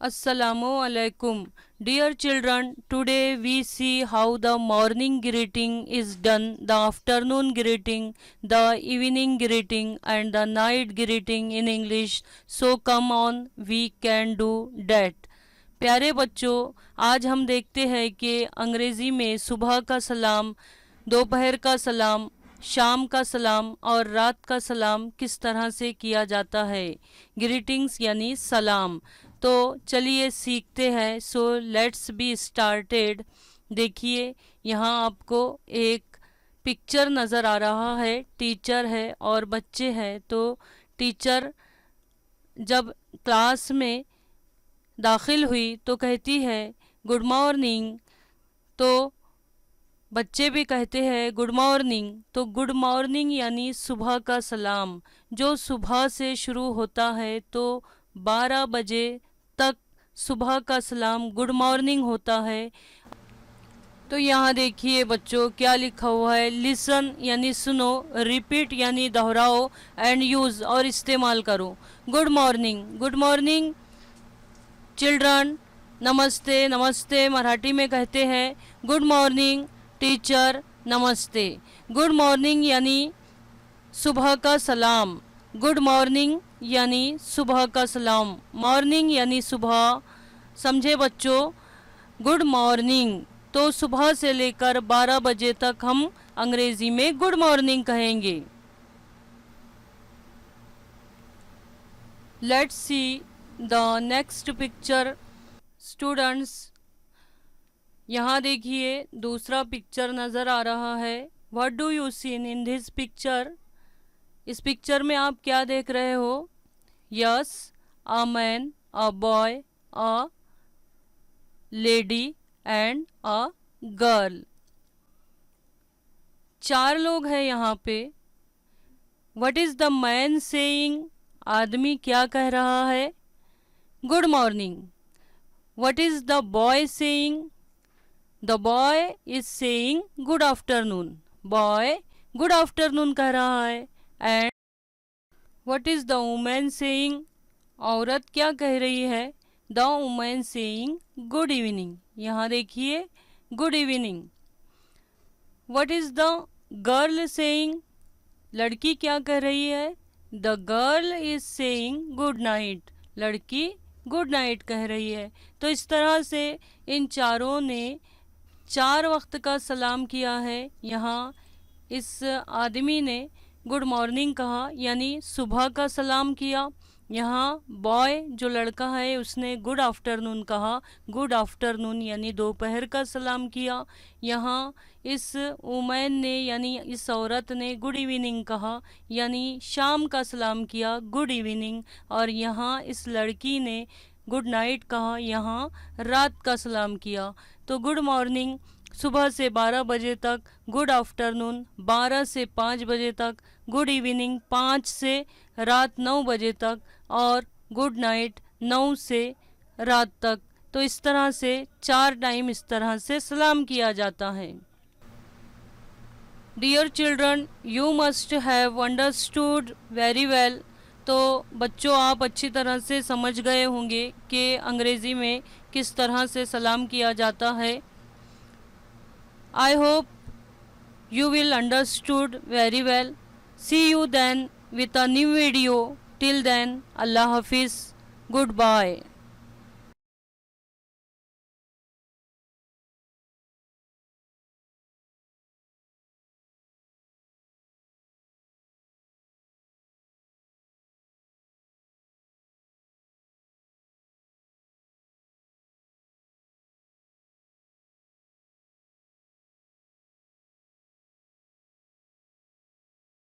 Assalamu alaikum. Dear children, today we see how the morning greeting is done, the afternoon greeting, the evening greeting and the night greeting in English. So come on, we can do that. प्यारे बच्चों, आज हम देखते हैं कि अंग्रेज़ी में सुबह का सलाम, दोपहर का सलाम, शाम का सलाम और रात का सलाम किस तरह से किया जाता है। ग्रीटिंग्स यानी सलाम। तो चलिए सीखते हैं। So let's be started. देखिए यहाँ आपको एक पिक्चर नज़र आ रहा है, टीचर है और बच्चे हैं। तो टीचर जब क्लास में दाखिल हुई तो कहती है गुड मॉर्निंग, तो बच्चे भी कहते हैं गुड मॉर्निंग। तो गुड मॉर्निंग यानी सुबह का सलाम, जो सुबह से शुरू होता है। तो 12 बजे तक सुबह का सलाम गुड मॉर्निंग होता है। तो यहाँ देखिए बच्चों क्या लिखा हुआ है, लिसन यानी सुनो, रिपीट यानी दोहराओ, एंड यूज़ और इस्तेमाल करो। Good morning, good morning children, नमस्ते, नमस्ते मराठी में कहते हैं गुड मॉर्निंग टीचर, नमस्ते। गुड मॉर्निंग यानी सुबह का सलाम, गुड मॉर्निंग यानी सुबह का सलाम, मॉर्निंग यानी सुबह, समझे बच्चों। गुड मॉर्निंग तो सुबह से लेकर 12 बजे तक हम अंग्रेजी में गुड मॉर्निंग कहेंगे। Let's see the next picture students. यहाँ देखिए दूसरा पिक्चर नज़र आ रहा है। What do you seen in this picture? इस पिक्चर में आप क्या देख रहे हो? Yes, a man, a boy, a lady and a girl. 4 लोग हैं यहाँ पे। What is the man saying? आदमी क्या कह रहा है? Good morning. What is the boy saying? The boy is saying good afternoon. Boy good afternoon कह रहा है। And what is the women saying? औरत क्या कह रही है? The women saying good evening. यहाँ देखिए good evening. What is the girl saying? लड़की क्या कह रही है? The girl is saying good night. लड़की गुड नाइट कह रही है। तो इस तरह से इन चारों ने 4 वक्त का सलाम किया है। यहाँ इस आदमी ने गुड मॉर्निंग कहा यानी सुबह का सलाम किया। यहाँ बॉय जो लड़का है उसने गुड आफ्टरनून कहा, गुड आफ्टरनून यानी दोपहर का सलाम किया। यहाँ इस वुमेन ने यानी इस औरत ने गुड इवनिंग कहा यानी शाम का सलाम किया, गुड इवनिंग। और यहाँ इस लड़की ने गुड नाइट कहा, यहाँ रात का सलाम किया। तो गुड मॉर्निंग सुबह से 12 बजे तक, गुड आफ्टरनून 12 से 5 बजे तक, गुड इवनिंग 5 से रात 9 बजे तक और गुड नाइट 9 से रात तक। तो इस तरह से 4 टाइम इस तरह से सलाम किया जाता है। Dear children, you must have understood very well. तो बच्चों आप अच्छी तरह से समझ गए होंगे कि अंग्रेज़ी में किस तरह से सलाम किया जाता है। I hope you will understood very well. See you then with a new video. Till then, Allah Hafiz. Goodbye.